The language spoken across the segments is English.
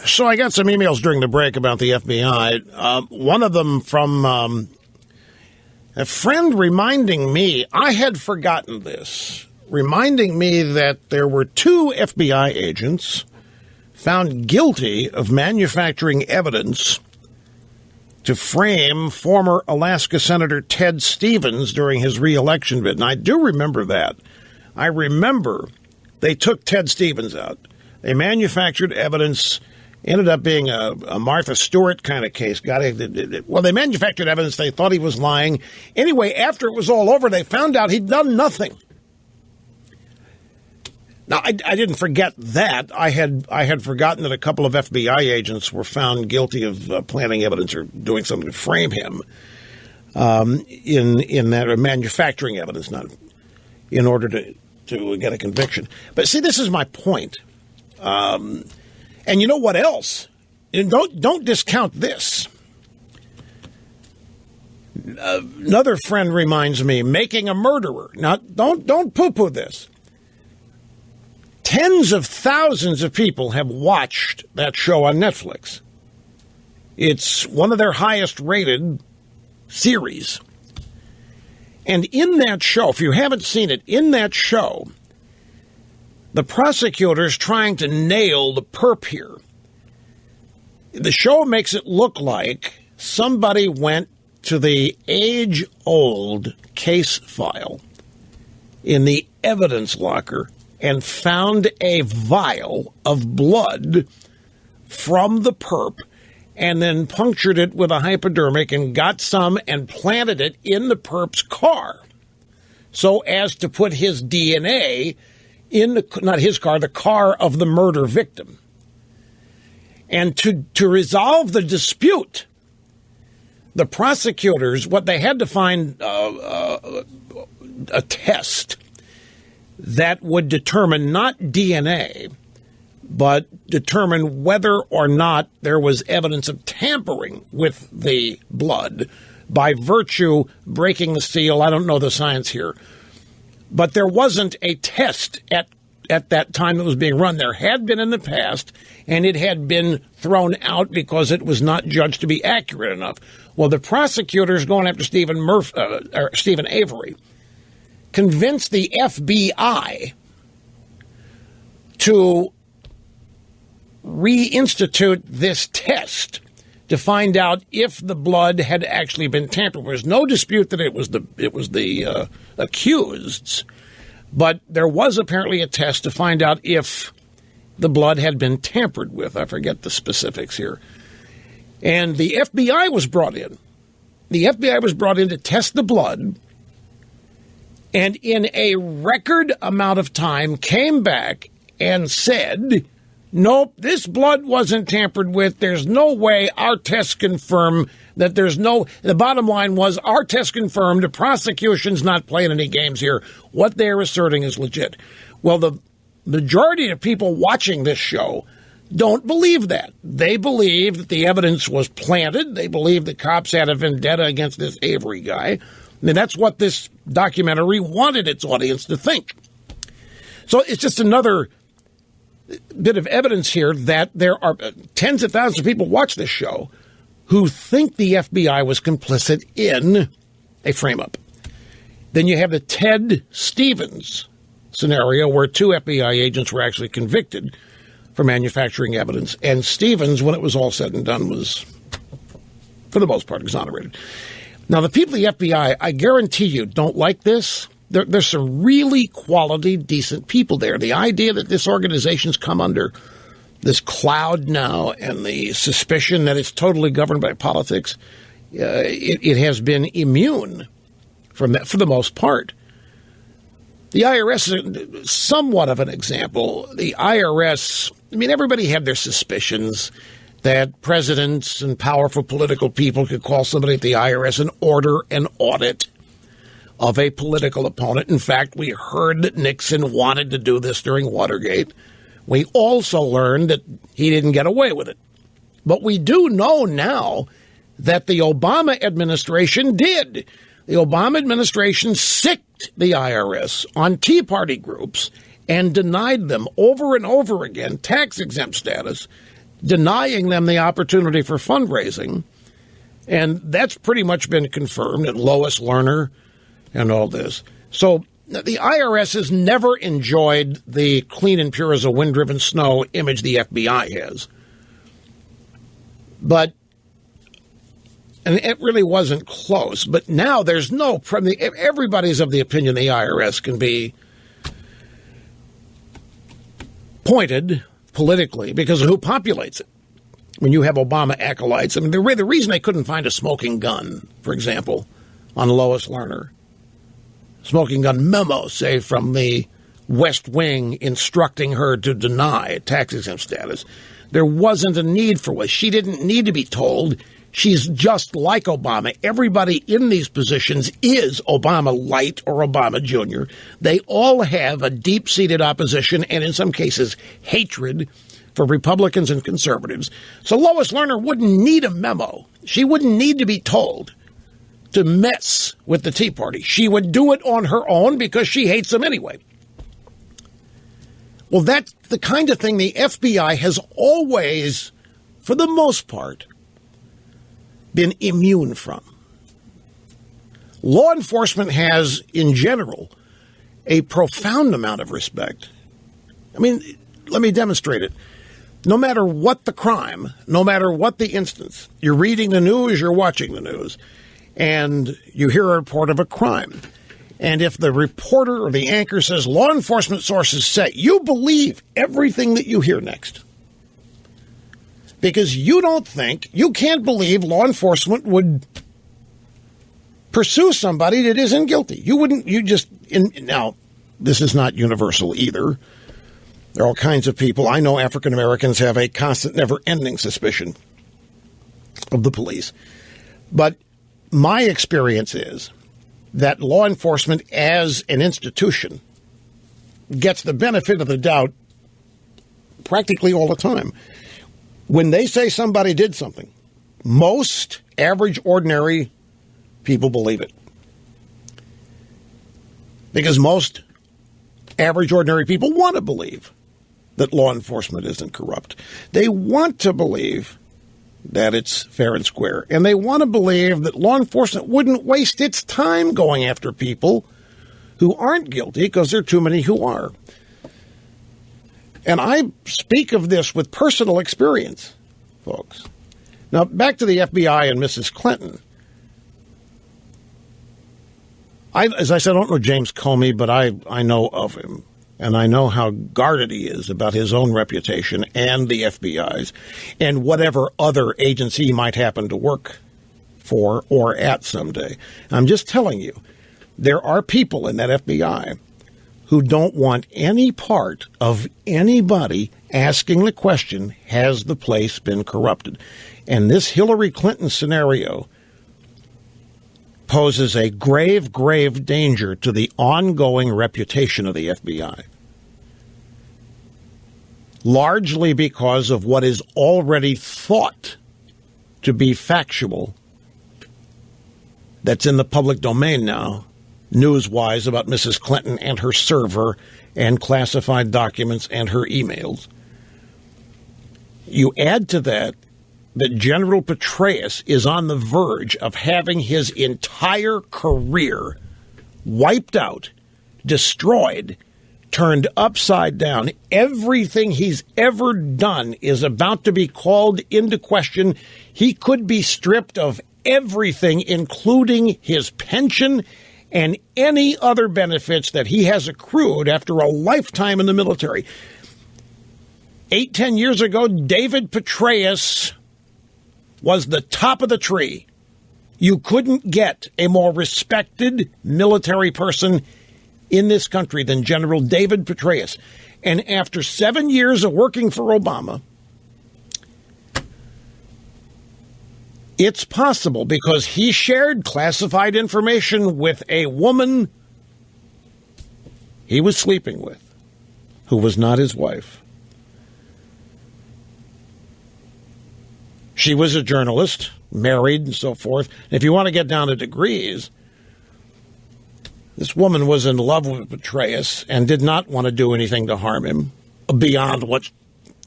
So I got some emails during the break about the FBI. One of them from a friend reminding me, I had forgotten this, reminding me that there were 2 FBI agents found guilty of manufacturing evidence to frame former Alaska Senator Ted Stevens during his re-election bid. And I do remember that. I remember they took Ted Stevens out. They manufactured evidence, ended up being a Martha Stewart kind of case. They manufactured evidence. They thought he was lying. Anyway, after it was all over, they found out he'd done nothing. Now, I didn't forget that. I had forgotten that a couple of FBI agents were found guilty of planting evidence or doing something to frame him in that, or manufacturing evidence, not in order to get a conviction. But see, this is my point. And you know what else? And don't discount this. Another friend reminds me, making a murderer. Now, don't poo-poo this. Tens of thousands of people have watched that show on Netflix. It's one of their highest rated series. And in that show, if you haven't seen it, in that show, the prosecutor's trying to nail the perp here. The show makes it look like somebody went to the age-old case file in the evidence locker and found a vial of blood from the perp and then punctured it with a hypodermic and got some and planted it in the perp's car so as to put his DNA in not his car, the car of the murder victim. And to resolve the dispute, the prosecutors, what they had to find a test that would determine not DNA, but determine whether or not there was evidence of tampering with the blood by virtue breaking the seal. I don't know the science here. But there wasn't a test at that time that was being run. There had been in the past, and it had been thrown out because it was not judged to be accurate enough. Well, the prosecutors going after Stephen Avery convinced the FBI to reinstitute this test to find out if the blood had actually been tampered. There's no dispute that it was the accuseds, but there was apparently a test to find out if the blood had been tampered with. I forget the specifics here. And the FBI was brought in. The FBI was brought in to test the blood, and in a record amount of time came back and said, nope, this blood wasn't tampered with. There's no way. Our tests confirm that the bottom line was our tests confirmed the prosecution's not playing any games here. What they're asserting is legit. Well, the majority of people watching this show don't believe that. They believe that the evidence was planted. They believe the cops had a vendetta against this Avery guy. And that's what this documentary wanted its audience to think. So it's just another bit of evidence here that there are tens of thousands of people watch this show who think the FBI was complicit in a frame-up. Then you have the Ted Stevens scenario where 2 FBI agents were actually convicted for manufacturing evidence. And Stevens, when it was all said and done, was, for the most part, exonerated. Now, the people at the FBI, I guarantee you, don't like this. There's some really quality, decent people there. The idea that this organization's come under this cloud now and the suspicion that it's totally governed by politics, it has been immune from that for the most part. The IRS is somewhat of an example. The IRS, I mean, everybody had their suspicions that presidents and powerful political people could call somebody at the IRS and order an audit of a political opponent. In fact, we heard that Nixon wanted to do this during Watergate. We also learned that he didn't get away with it. But we do know now that the Obama administration did. The Obama administration sicked the IRS on Tea Party groups and denied them over and over again tax-exempt status denying them the opportunity for fundraising. And that's pretty much been confirmed at Lois Lerner and all this. So the IRS has never enjoyed the clean and pure as a wind-driven snow image the FBI has. But, and it really wasn't close. But now there's no, everybody's of the opinion the IRS can be pointed politically because of who populates it. When you have Obama acolytes, I mean, the reason they couldn't find a smoking gun, for example, on Lois Lerner, smoking gun memo, say, from the West Wing instructing her to deny tax-exempt status, there wasn't a need for what. She didn't need to be told. She's just like Obama. Everybody in these positions is Obama Light or Obama Jr. They all have a deep-seated opposition and, in some cases, hatred for Republicans and conservatives. So Lois Lerner wouldn't need a memo. She wouldn't need to be told to mess with the Tea Party. She would do it on her own because she hates them anyway. Well, that's the kind of thing the FBI has always, for the most part, been immune from. Law enforcement has, in general, a profound amount of respect. I mean, let me demonstrate it. No matter what the crime, no matter what the instance, you're reading the news, you're watching the news, and you hear a report of a crime. And if the reporter or the anchor says, law enforcement sources say, you believe everything that you hear next. Because you can't believe law enforcement would pursue somebody that isn't guilty. Now, this is not universal either. There are all kinds of people. I know African Americans have a constant, never-ending suspicion of the police. But my experience is that law enforcement as an institution gets the benefit of the doubt practically all the time. When they say somebody did something, most average, ordinary people believe it. Because most average, ordinary people want to believe that law enforcement isn't corrupt. They want to believe that it's fair and square. And they want to believe that law enforcement wouldn't waste its time going after people who aren't guilty because there are too many who are. And I speak of this with personal experience, folks. Now, back to the FBI and Mrs. Clinton. As I said, I don't know James Comey, but I know of him. And I know how guarded he is about his own reputation and the FBI's and whatever other agency he might happen to work for or at someday. I'm just telling you, there are people in that FBI who don't want any part of anybody asking the question, has the place been corrupted? And this Hillary Clinton scenario poses a grave, grave danger to the ongoing reputation of the FBI. Largely because of what is already thought to be factual that's in the public domain now, news-wise, about Mrs. Clinton and her server and classified documents and her emails. You add to that General Petraeus is on the verge of having his entire career wiped out, destroyed, turned upside down. Everything he's ever done is about to be called into question. He could be stripped of everything, including his pension and any other benefits that he has accrued after a lifetime in the military. 10 years ago, David Petraeus was the top of the tree. You couldn't get a more respected military person in this country than General David Petraeus. And after 7 years of working for Obama, it's possible, because he shared classified information with a woman he was sleeping with, who was not his wife. She was a journalist, married, and so forth. And if you want to get down to degrees, this woman was in love with Petraeus and did not want to do anything to harm him beyond what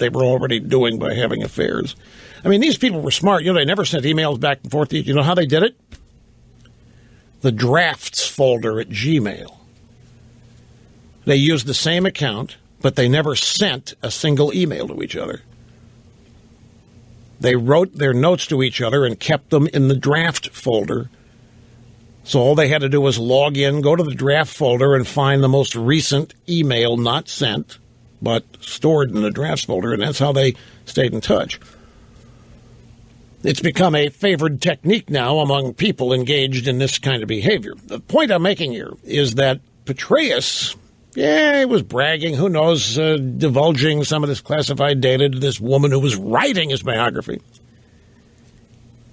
they were already doing by having affairs. I mean, these people were smart. They never sent emails back and forth. You know how they did it? The drafts folder at Gmail. They used the same account, but they never sent a single email to each other. They wrote their notes to each other and kept them in the draft folder. So all they had to do was log in, go to the draft folder, and find the most recent email not sent, but stored in the drafts folder, and that's how they stayed in touch. It's become a favored technique now among people engaged in this kind of behavior. The point I'm making here is that Petraeus, he was bragging, who knows, divulging some of this classified data to this woman who was writing his biography.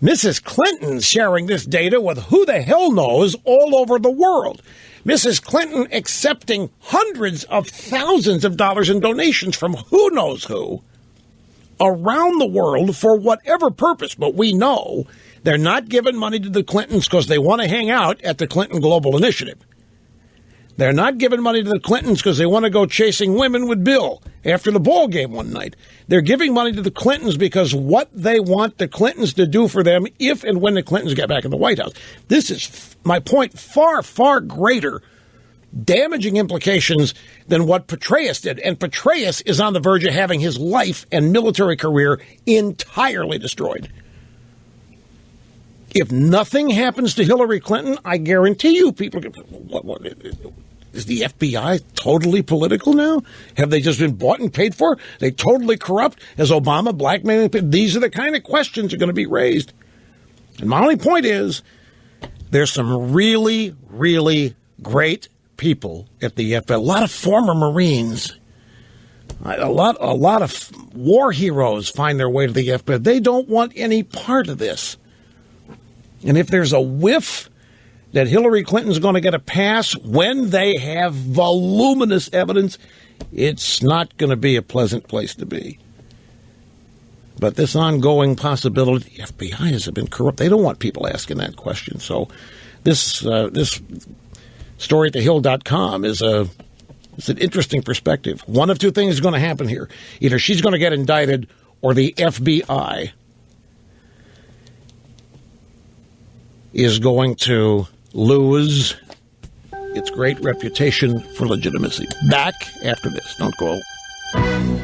Mrs. Clinton's sharing this data with who the hell knows all over the world. Mrs. Clinton accepting hundreds of thousands of dollars in donations from who knows who around the world for whatever purpose. But we know they're not giving money to the Clintons because they want to hang out at the Clinton Global Initiative. They're not giving money to the Clintons because they want to go chasing women with Bill after the ball game one night. They're giving money to the Clintons because what they want the Clintons to do for them if and when the Clintons get back in the White House. This is, my point, far, far greater damaging implications than what Petraeus did. And Petraeus is on the verge of having his life and military career entirely destroyed. If nothing happens to Hillary Clinton, I guarantee you people get, what, is the FBI totally political now? Have they just been bought and paid for? Are they totally corrupt? Is Obama blackmailing people? These are the kind of questions that are going to be raised. And my only point is there's some really, really great people at the FBI. A lot of former Marines. A lot of war heroes find their way to the FBI. They don't want any part of this. And if there's a whiff that Hillary Clinton's going to get a pass when they have voluminous evidence, it's not going to be a pleasant place to be. But this ongoing possibility, the FBI has been corrupt. They don't want people asking that question. So this story at thehill.com is it's an interesting perspective. One of two things is going to happen here. Either she's going to get indicted or the FBI is going to lose its great reputation for legitimacy. Back after this. Don't go.